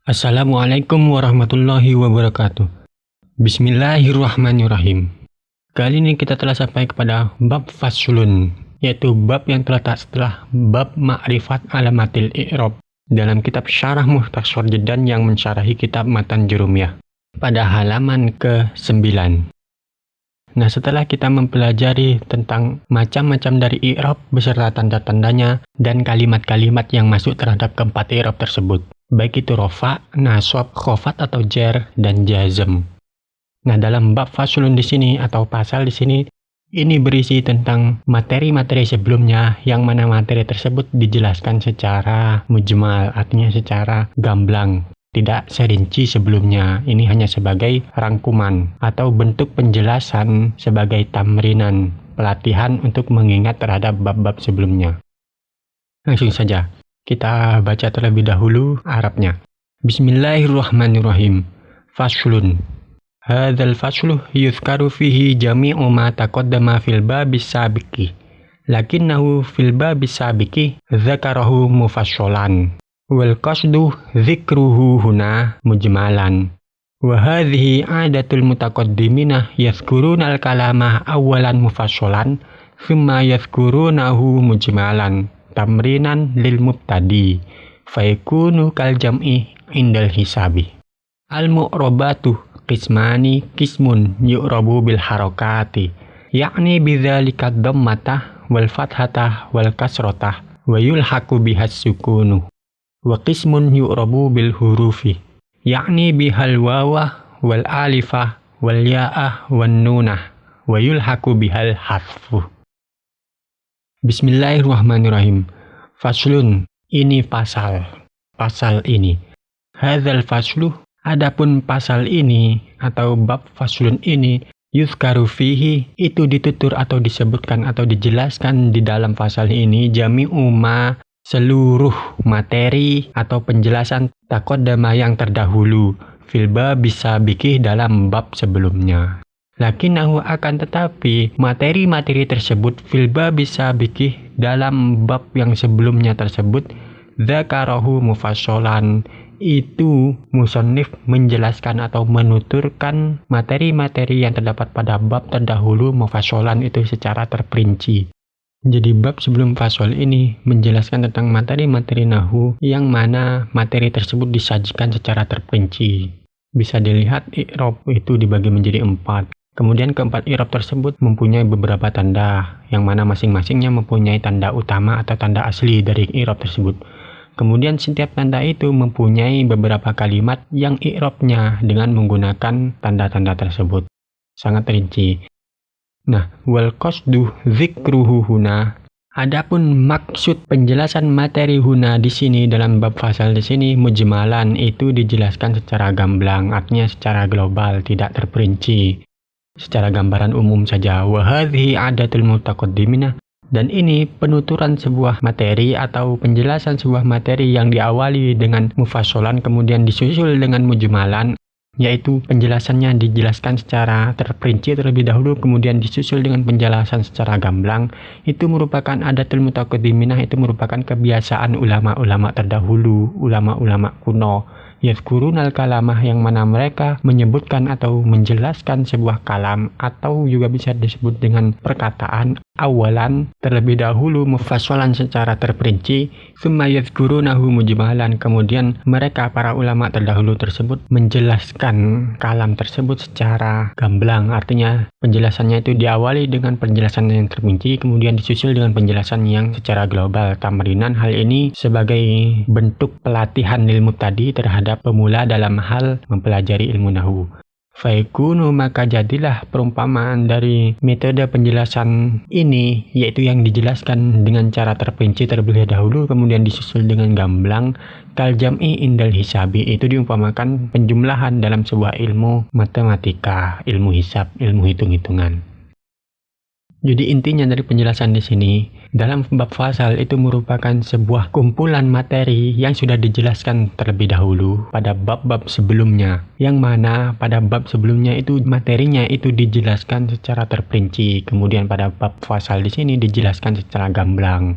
Assalamualaikum warahmatullahi wabarakatuh. Bismillahirrahmanirrahim. Kali ini kita telah sampai kepada bab faslun, yaitu bab yang terletak setelah bab ma'rifat alamatil i'rab dalam kitab Syarah Mukhtasar Jiddan yang mensyarahi kitab Matan Jurumiyah pada halaman ke-9. Nah, setelah kita mempelajari tentang macam-macam dari i'rab beserta tanda-tandanya dan kalimat-kalimat yang masuk terhadap keempat i'rab tersebut, baik itu rofa, nasab, khofat atau jar dan jazm. Nah, dalam bab faslun di sini atau pasal di sini ini berisi tentang materi-materi sebelumnya yang mana materi tersebut dijelaskan secara mujmal, artinya secara gamblang, tidak serinci sebelumnya. Ini hanya sebagai rangkuman atau bentuk penjelasan sebagai tamrinan, pelatihan untuk mengingat terhadap bab-bab sebelumnya. Langsung saja kita baca terlebih dahulu Arabnya. Bismillahirrahmanirrahim. Faslun. Hadzal faslu yuzkaru fihi jami'u ma taqaddama fil babis sabiqi. Lakinnahu fil babis sabiqi dzakarahu mufassalan. Wal qasdu dzikruhu huna mujmalan. Wa hadhihi 'adatul mutaqaddimina yadhkuruna al-kalama awwalan mufassalan, thumma yadhkurunahu mujmalan. Tamrinan lil mubtadi fayakunu kal jam'i indal hisabi. Al mu'rabatu qismani qismun yu'rabu bil harakati, yakni bidzalika dhammata wal fathata wal kasrata wa yulhaqu bihas sukunu. Wa qismun yu'rabu bil hurufi, yakni bihal wawa wal alifah wal ya'ah wan nunah wa yulhaqu bihal harfu. Bismillahirrahmanirrahim. Faslun, ini pasal ini. Hadzal faslu, adapun pasal ini atau bab faslun ini, yuzkaru fihi, itu ditutur atau disebutkan atau dijelaskan di dalam pasal ini jami'u ma, seluruh materi atau penjelasan taqaddama yang terdahulu fil babis sabiqi dalam bab sebelumnya. Lakinnahu akan tetapi materi-materi tersebut fil babis sabiqi dalam bab yang sebelumnya tersebut dzakarahu mufassalan, itu musannif menjelaskan atau menuturkan materi-materi yang terdapat pada bab terdahulu mufassalan itu secara terperinci. Jadi bab sebelum fasal ini menjelaskan tentang materi-materi nahwu yang mana materi tersebut disajikan secara terperinci. Bisa dilihat i'rab itu dibagi menjadi 4. Kemudian keempat i'rab tersebut mempunyai beberapa tanda, yang mana masing-masingnya mempunyai tanda utama atau tanda asli dari i'rab tersebut. Kemudian setiap tanda itu mempunyai beberapa kalimat yang i'rabnya dengan menggunakan tanda-tanda tersebut. Sangat rinci. Nah, wal qasdu dzikruhu huna. Adapun maksud penjelasan materi huna di sini dalam bab fasal di sini mujmalan, itu dijelaskan secara gamblang, artinya secara global, tidak terperinci. Secara gambaran umum saja. Wa hadhihi 'adatul mutaqaddimina, dan ini penuturan sebuah materi atau penjelasan sebuah materi yang diawali dengan mufassalan kemudian disusul dengan mujmalan, yaitu penjelasannya dijelaskan secara terperinci terlebih dahulu kemudian disusul dengan penjelasan secara gamblang. Itu merupakan 'adatul mutaqaddimina, itu merupakan kebiasaan ulama-ulama terdahulu, ulama-ulama kuno. Yadhkurunal kalamah, yang mana mereka menyebutkan atau menjelaskan sebuah kalam atau juga bisa disebut dengan perkataan awalan terlebih dahulu mufassalan secara terperinci, tsumma yadhkurunahu mujmalan, kemudian mereka para ulama terdahulu tersebut menjelaskan kalam tersebut secara gamblang, artinya penjelasannya itu diawali dengan penjelasan yang terperinci kemudian disusul dengan penjelasan yang secara global. Tamrinan, hal ini sebagai bentuk pelatihan ilmu tadi terhadap pemula dalam hal mempelajari ilmu nahwu. Faikunu, maka jadilah perumpamaan dari metode penjelasan ini, yaitu yang dijelaskan dengan cara terperinci terlebih dahulu kemudian disusul dengan gamblang, kal jam'i indal hisabi, itu diumpamakan penjumlahan dalam sebuah ilmu matematika, ilmu hisab, ilmu hitung-hitungan. Jadi intinya dari penjelasan di sini dalam bab fasal itu merupakan sebuah kumpulan materi yang sudah dijelaskan terlebih dahulu pada bab-bab sebelumnya, yang mana pada bab sebelumnya itu materinya itu dijelaskan secara terperinci, kemudian pada bab fasal di sini dijelaskan secara gamblang,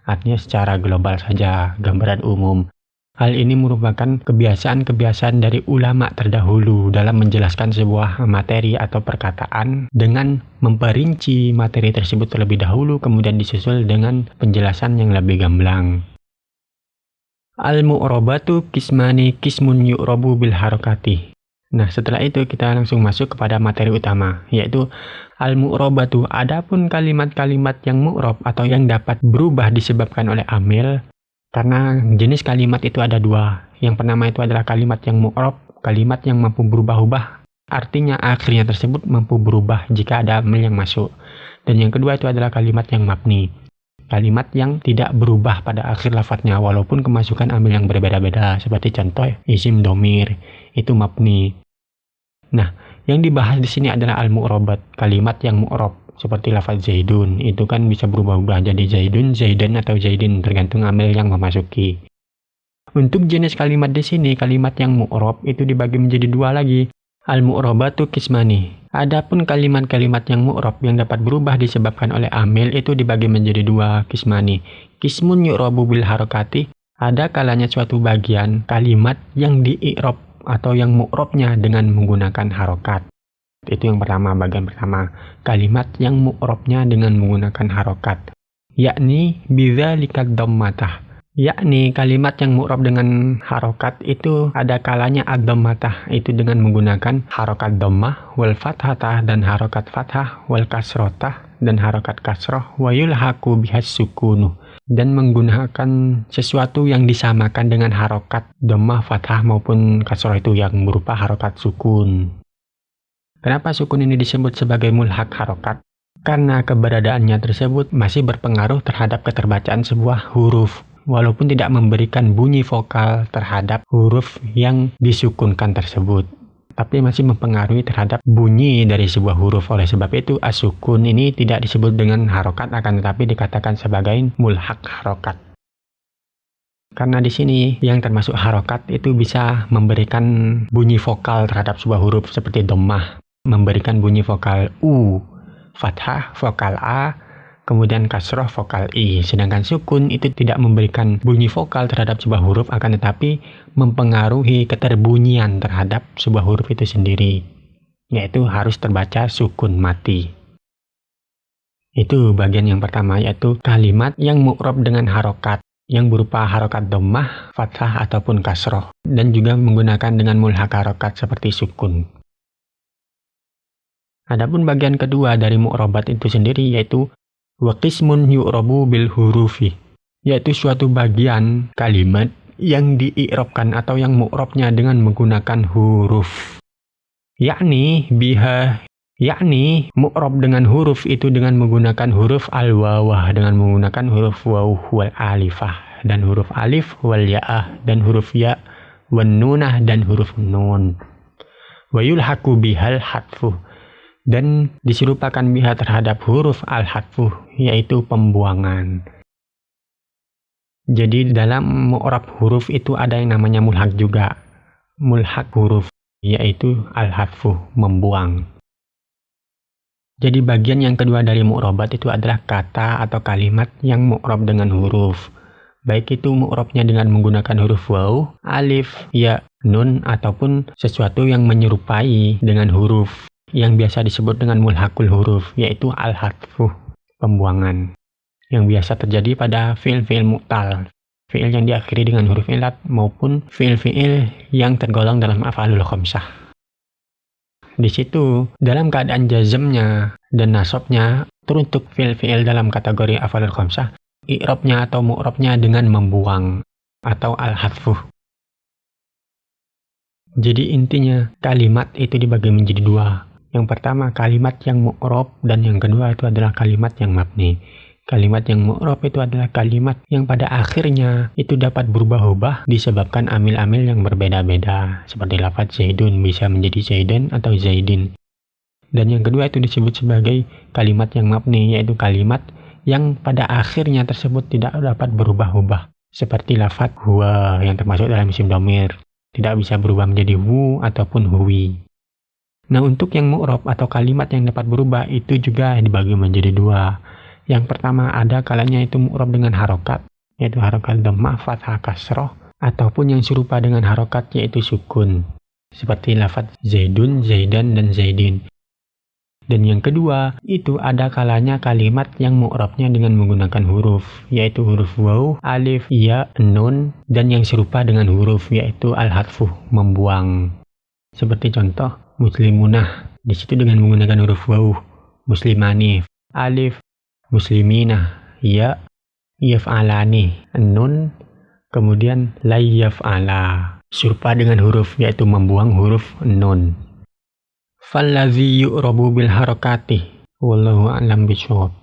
artinya secara global saja, gambaran umum. Hal ini merupakan kebiasaan-kebiasaan dari ulama terdahulu dalam menjelaskan sebuah materi atau perkataan dengan memperinci materi tersebut terlebih dahulu, kemudian disusul dengan penjelasan yang lebih gamblang. Al-mu'rabatu kismani kismun yu'rabu bil harakati. Nah, setelah itu kita langsung masuk kepada materi utama, yaitu al-mu'rabatu. Adapun kalimat-kalimat yang mu'rab atau yang dapat berubah disebabkan oleh amil. Karena jenis kalimat itu ada dua. Yang pertama itu adalah kalimat yang mu'rab, kalimat yang mampu berubah-ubah. Artinya akhirnya tersebut mampu berubah jika ada amil yang masuk. Dan yang kedua itu adalah kalimat yang mabni. Kalimat yang tidak berubah pada akhir lafadznya walaupun kemasukan amil yang berbeda-beda. Seperti contoh isim domir, itu mabni. Nah, yang dibahas di sini adalah al-mu'rabat, kalimat yang mu'rab. Seperti lafaz Zaidun, itu kan bisa berubah-ubah jadi Zaidun, Zaidan, atau Zaidin, tergantung amil yang memasuki. Untuk jenis kalimat di sini, kalimat yang mu'rab itu dibagi menjadi dua lagi. Al-mu'rabatu kismani. Adapun kalimat-kalimat yang mu'rab yang dapat berubah disebabkan oleh amil itu dibagi menjadi dua, kismani. Kismun yu'rabu bil harakati. Ada kalanya suatu bagian kalimat yang di-i'rab atau yang mu'rabnya dengan menggunakan harokat. Itu yang pertama, bagian pertama. Kalimat yang mu'rabnya dengan menggunakan harokat. Yakni bidzalikat dhammatah. Yakni kalimat yang mu'rab dengan harokat itu ada kalanya ad-dhammatah. Itu dengan menggunakan harokat dhammah, wal fathatah dan harokat fathah, wal kasrotah dan harokat kasroh, wa yulhaqu bihas sukunu. Dan menggunakan sesuatu yang disamakan dengan harokat dhammah, fathah maupun kasroh itu yang berupa harokat sukun. Kenapa sukun ini disebut sebagai mulhaq harokat? Karena keberadaannya tersebut masih berpengaruh terhadap keterbacaan sebuah huruf, walaupun tidak memberikan bunyi vokal terhadap huruf yang disukunkan tersebut, tapi masih mempengaruhi terhadap bunyi dari sebuah huruf. Oleh sebab itu, as-sukun ini tidak disebut dengan harokat, akan tetapi dikatakan sebagai mulhaq harokat. Karena di sini yang termasuk harokat itu bisa memberikan bunyi vokal terhadap sebuah huruf seperti dhammah, memberikan bunyi vokal U, fathah vokal A, kemudian kasroh vokal I. Sedangkan sukun itu tidak memberikan bunyi vokal terhadap sebuah huruf, akan tetapi mempengaruhi keterbunyian terhadap sebuah huruf itu sendiri, yaitu harus terbaca sukun mati. Itu bagian yang pertama, yaitu kalimat yang mu'rab dengan harokat, yang berupa harokat dhammah, fathah ataupun kasroh, dan juga menggunakan dengan mulhaq harokat seperti sukun. Adapun bagian kedua dari mu'rabat itu sendiri, yaitu wa qismun yu'rabu bil hurufi, yaitu suatu bagian kalimat yang di-i'rabkan atau yang mu'rabnya dengan menggunakan huruf. Yakni mu'rab dengan huruf itu dengan menggunakan huruf al-wawah, dengan menggunakan huruf waw wal alifah, dan huruf alif wal ya'ah, dan huruf ya wan nunah, dan huruf nun. Wa yulhaqu bihal hatfu, dan diserupakan biha terhadap huruf al-hatfu, yaitu pembuangan. Jadi dalam mu'rab huruf itu ada yang namanya mulhaq juga. Mulhaq huruf, yaitu al-hatfu, membuang. Jadi bagian yang kedua dari mu'rabat itu adalah kata atau kalimat yang mu'rab dengan huruf. Baik itu mu'rabnya dengan menggunakan huruf waw, alif, ya, nun, ataupun sesuatu yang menyerupai dengan huruf, yang biasa disebut dengan mulhaqul huruf, yaitu al-hatfu, pembuangan, yang biasa terjadi pada fi'il-fi'il mu'tal, fi'il yang diakhiri dengan huruf ilat, maupun fi'il-fi'il yang tergolong dalam af'alul khamsah. Di situ, dalam keadaan jazmnya dan nasabnya, teruntuk fi'il-fi'il dalam kategori af'alul khamsah, i'rabnya atau mu'rabnya dengan membuang atau al-hatfu. Jadi intinya, kalimat itu dibagi menjadi dua. Yang pertama kalimat yang mu'rab, dan yang kedua itu adalah kalimat yang mabni. Kalimat yang mu'rab itu adalah kalimat yang pada akhirnya itu dapat berubah-ubah disebabkan amil-amil yang berbeda-beda. Seperti lafaz Zaidun bisa menjadi Zaidan atau Zaidin. Dan yang kedua itu disebut sebagai kalimat yang mabni, yaitu kalimat yang pada akhirnya tersebut tidak dapat berubah-ubah. Seperti lafaz huwa yang termasuk dalam isim dhamir, tidak bisa berubah menjadi hu ataupun huwi. Nah, untuk yang mu'rab atau kalimat yang dapat berubah itu juga dibagi menjadi dua. Yang pertama ada kalanya itu mu'rab dengan harokat, yaitu harokat dhammah, fathah, kasroh, ataupun yang serupa dengan harokat yaitu sukun, seperti lafaz Zaidun, Zaidan, dan Zaidin. Dan yang kedua, itu ada kalanya kalimat yang mu'rabnya dengan menggunakan huruf, yaitu huruf waw, alif, ya, nun, dan yang serupa dengan huruf, yaitu al-hadfu, membuang. Seperti contoh, muslimunah, di situ dengan menggunakan huruf waw, muslimani, alif, musliminah, ya, yaf'alani, nun, kemudian la yaf'ala, serupa dengan huruf, yaitu membuang huruf nun. Fallazi yu'rabu bil harakati wallahu a'lam bishawab.